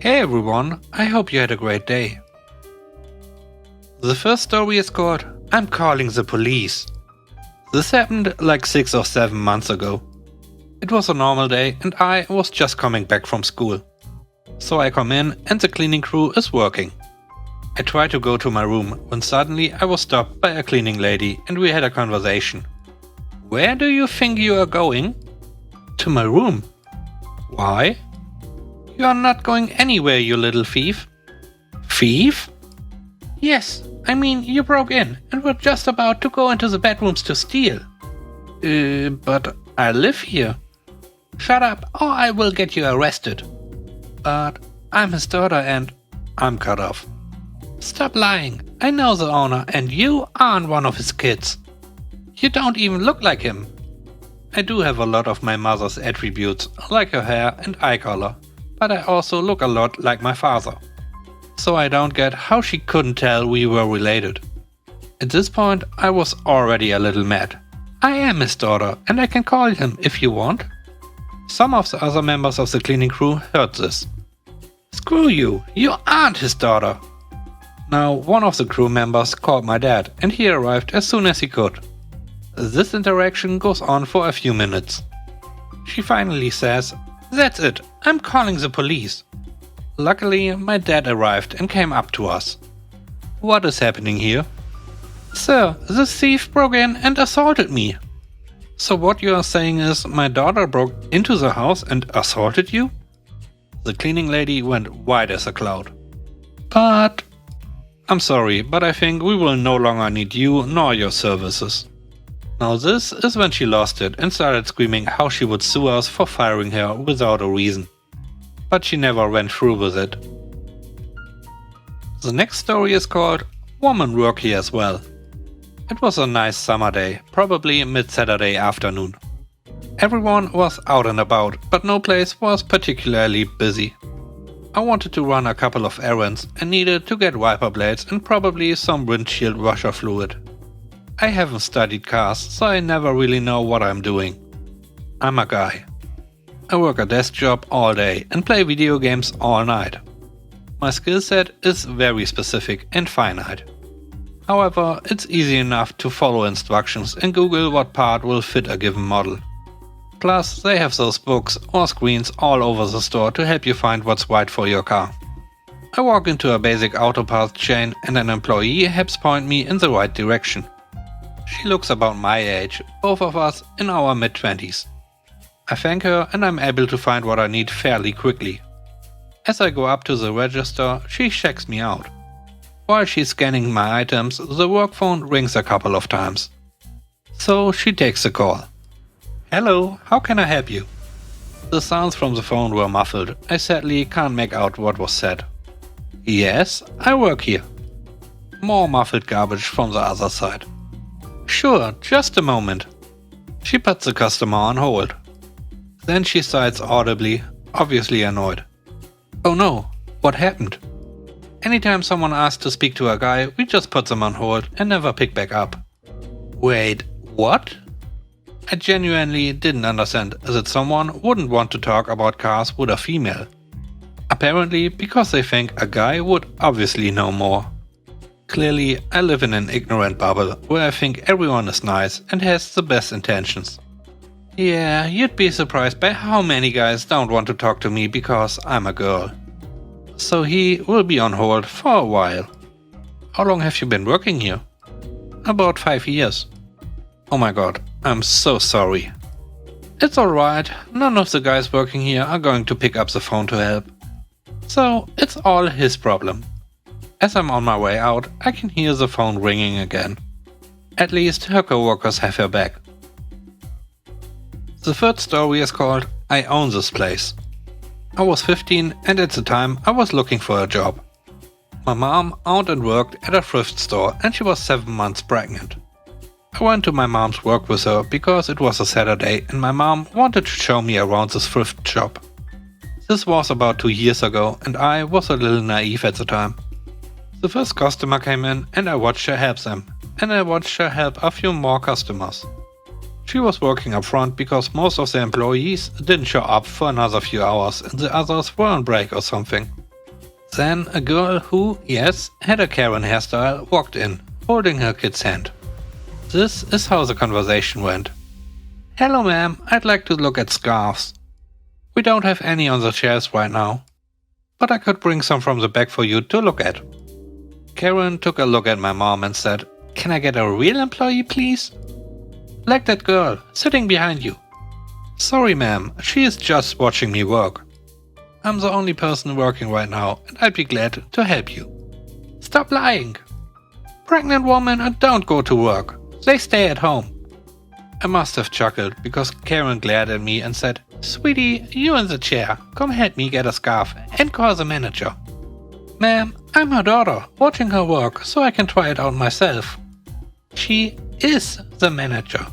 Hey everyone, I hope you had a great day. The first story is called I'm Calling the Police. This happened like 6 or 7 months ago. It was a normal day and I was just coming back from school. So I come in and the cleaning crew is working. I try to go to my room when suddenly I was stopped by a cleaning lady and we had a conversation. Where do you think you are going? To my room. Why? You are not going anywhere, you little thief. Thief? Yes, I mean you broke in and were just about to go into the bedrooms to steal. But I live here. Shut up or I will get you arrested. But I'm his daughter and I'm cut off. Stop lying. I know the owner and you aren't one of his kids. You don't even look like him. I do have a lot of my mother's attributes, like her hair and eye color, but I also look a lot like my father. So I don't get how she couldn't tell we were related. At this point, I was already a little mad. I am his daughter and I can call him if you want. Some of the other members of the cleaning crew heard this. Screw you, you aren't his daughter. Now, one of the crew members called my dad and he arrived as soon as he could. This interaction goes on for a few minutes. She finally says, "That's it, I'm calling the police." Luckily, my dad arrived and came up to us. What is happening here? Sir, the thief broke in and assaulted me. So what you are saying is my daughter broke into the house and assaulted you? The cleaning lady went white as a cloud. But... I'm sorry, but I think we will no longer need you nor your services. Now this is when she lost it and started screaming how she would sue us for firing her without a reason. But she never went through with it. The next story is called Woman Work Here as Well. It was a nice summer day, probably mid-Saturday afternoon. Everyone was out and about, but no place was particularly busy. I wanted to run a couple of errands and needed to get wiper blades and probably some windshield washer fluid. I haven't studied cars, so I never really know what I'm doing. I'm a guy. I work a desk job all day and play video games all night. My skill set is very specific and finite. However, it's easy enough to follow instructions and Google what part will fit a given model. Plus, they have those books or screens all over the store to help you find what's right for your car. I walk into a basic auto parts chain and an employee helps point me in the right direction. She looks about my age, both of us in our mid-20s. I thank her and I'm able to find what I need fairly quickly. As I go up to the register, she checks me out. While she's scanning my items, the work phone rings a couple of times. So she takes the call. Hello, how can I help you? The sounds from the phone were muffled. I sadly can't make out what was said. Yes, I work here. More muffled garbage from the other side. Sure, just a moment. She puts the customer on hold. Then she sighs audibly, obviously annoyed. Oh no, what happened? Anytime someone asks to speak to a guy, we just put them on hold and never pick back up. Wait, what? I genuinely didn't understand that someone wouldn't want to talk about cars with a female. Apparently because they think a guy would obviously know more. Clearly, I live in an ignorant bubble where I think everyone is nice and has the best intentions. Yeah, you'd be surprised by how many guys don't want to talk to me because I'm a girl. So he will be on hold for a while. How long have you been working here? About 5 years. Oh my god, I'm so sorry. It's alright, none of the guys working here are going to pick up the phone to help. So, it's all his problem. As I'm on my way out, I can hear the phone ringing again. At least her coworkers have her back. The third story is called I Own This Place. I was 15 and at the time I was looking for a job. My mom owned and worked at a thrift store and she was 7 months pregnant. I went to my mom's work with her because it was a Saturday and my mom wanted to show me around this thrift shop. This was about 2 years ago and I was a little naive at the time. The first customer came in and I watched her help them, and I watched her help a few more customers. She was working up front because most of the employees didn't show up for another few hours and the others were on break or something. Then a girl who, yes, had a Karen hairstyle walked in, holding her kid's hand. This is how the conversation went. "Hello ma'am, I'd like to look at scarves. We don't have any on the shelves right now, but I could bring some from the back for you to look at." Karen took a look at my mom and said, "Can I get a real employee, please? Like that girl, sitting behind you." "Sorry ma'am, she is just watching me work. I'm the only person working right now and I'd be glad to help you." "Stop lying. Pregnant women don't go to work. They stay at home." I must have chuckled because Karen glared at me and said, "Sweetie, you in the chair. Come help me get a scarf and call the manager." "Ma'am, I'm her daughter, watching her work so I can try it out myself." "She is the manager."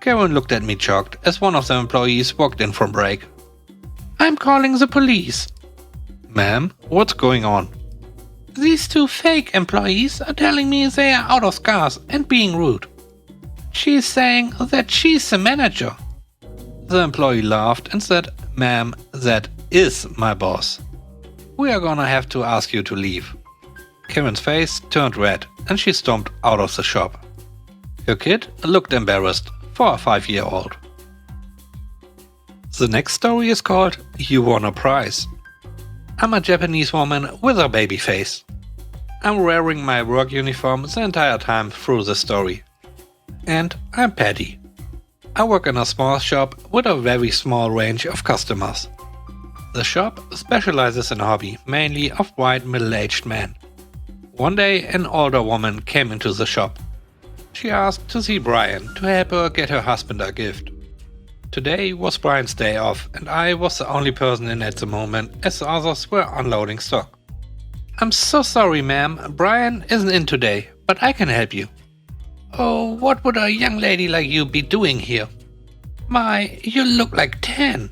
Karen looked at me shocked as one of the employees walked in from break. "I'm calling the police." "Ma'am, what's going on?" "These two fake employees are telling me they are out of scarves and being rude. She's saying that she's the manager." The employee laughed and said, "Ma'am, that is my boss. We are gonna have to ask you to leave." Karen's face turned red and she stomped out of the shop. Her kid looked embarrassed for a 5-year-old. The next story is called You Won a Prize. I'm a Japanese woman with a baby face. I'm wearing my work uniform the entire time through the story. And I'm Patty. I work in a small shop with a very small range of customers. The shop specializes in a hobby mainly of white middle-aged men. One day an older woman came into the shop. She asked to see Brian to help her get her husband a gift. Today was Brian's day off and I was the only person in at the moment as the others were unloading stock. "I'm so sorry ma'am, Brian isn't in today, but I can help you." "Oh, what would a young lady like you be doing here?" "My, you look like 10.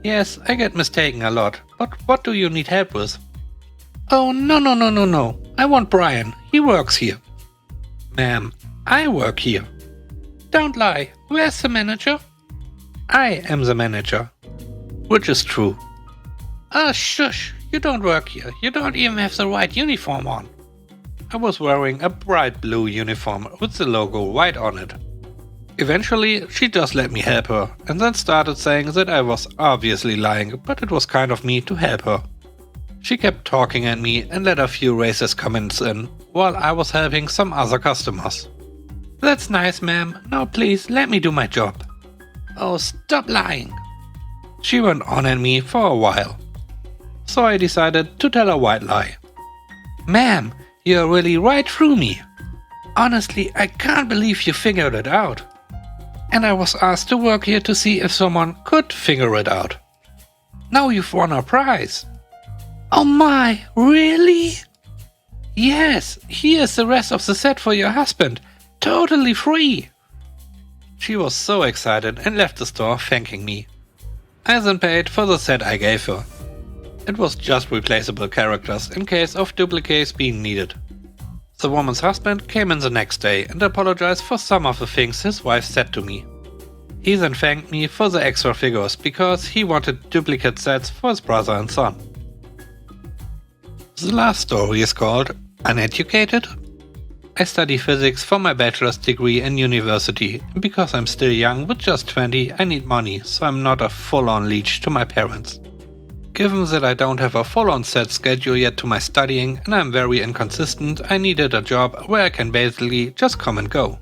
"Yes, I get mistaken a lot, but what do you need help with?" "Oh, no. I want Brian. He works here." "Ma'am, I work here." "Don't lie. Where's the manager?" "I am the manager." Which is true. "Ah, shush. You don't work here. You don't even have the right uniform on." I was wearing a bright blue uniform with the logo white on it. Eventually, she just let me help her and then started saying that I was obviously lying, but it was kind of me to help her. She kept talking at me and let a few racist comments in while I was helping some other customers. "That's nice, ma'am. Now please let me do my job." "Oh, stop lying." She went on at me for a while. So I decided to tell a white lie. "Ma'am, you're really right through me. Honestly, I can't believe you figured it out. And I was asked to work here to see if someone could figure it out. Now you've won a prize." "Oh my, really?" "Yes, here's the rest of the set for your husband. Totally free." She was so excited and left the store thanking me. I then paid for the set I gave her. It was just replaceable characters in case of duplicates being needed. The woman's husband came in the next day and apologized for some of the things his wife said to me. He then thanked me for the extra figures because he wanted duplicate sets for his brother and son. The last story is called Uneducated. I study physics for my bachelor's degree in university, and because I'm still young with just 20, I need money, so I'm not a full-on leech to my parents. Given that I don't have a full-on set schedule yet to my studying and I'm very inconsistent, I needed a job where I can basically just come and go.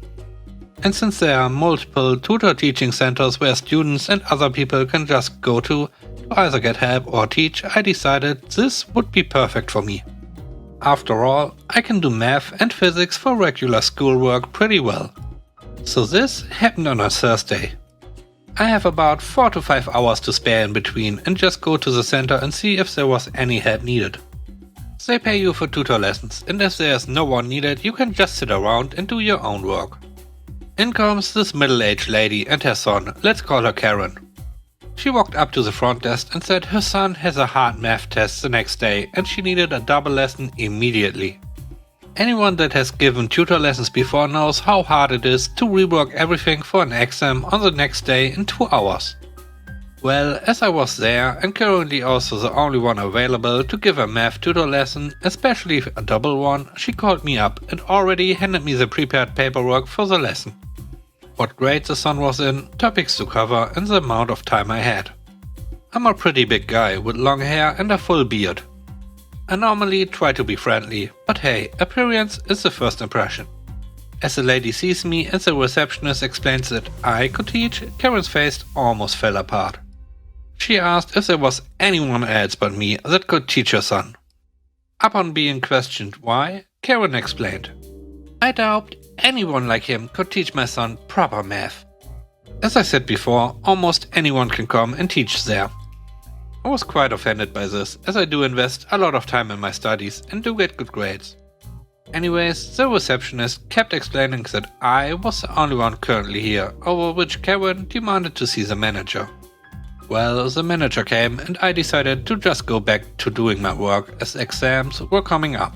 And since there are multiple tutor teaching centers where students and other people can just go to either get help or teach, I decided this would be perfect for me. After all, I can do math and physics for regular schoolwork pretty well. So this happened on a Thursday. I have about 4 to 5 hours to spare in between and just go to the center and see if there was any help needed. They pay you for tutor lessons, and if there is no one needed, you can just sit around and do your own work. In comes this middle-aged lady and her son, let's call her Karen. She walked up to the front desk and said her son has a hard math test the next day and she needed a double lesson immediately. Anyone that has given tutor lessons before knows how hard it is to rework everything for an exam on the next day in 2 hours. Well, as I was there and currently also the only one available to give a math tutor lesson, especially a double one, she called me up and already handed me the prepared paperwork for the lesson. What grade the son was in, topics to cover and the amount of time I had. I'm a pretty big guy with long hair and a full beard. I normally try to be friendly, but hey, appearance is the first impression. As the lady sees me and the receptionist explains that I could teach, Karen's face almost fell apart. She asked if there was anyone else but me that could teach her son. Upon being questioned why, Karen explained, "I doubt anyone like him could teach my son proper math." As I said before, almost anyone can come and teach there. I was quite offended by this, as I do invest a lot of time in my studies and do get good grades. Anyways, the receptionist kept explaining that I was the only one currently here, over which Karen demanded to see the manager. Well, the manager came and I decided to just go back to doing my work as exams were coming up.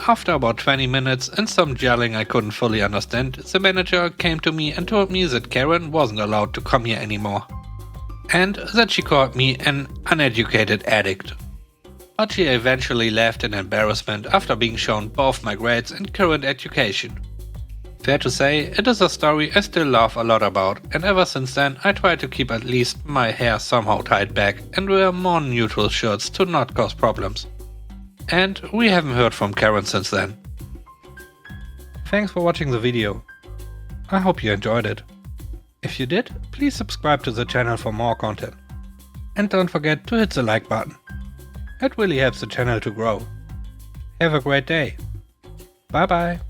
After about 20 minutes and some yelling I couldn't fully understand, the manager came to me and told me that Karen wasn't allowed to come here anymore. And that she called me an uneducated addict. But she eventually left in embarrassment after being shown both my grades and current education. Fair to say, it is a story I still laugh a lot about, and ever since then I try to keep at least my hair somehow tied back and wear more neutral shirts to not cause problems. And we haven't heard from Karen since then. Thanks for watching the video. I hope you enjoyed it. If you did, please subscribe to the channel for more content. And don't forget to hit the like button. It really helps the channel to grow. Have a great day. Bye bye.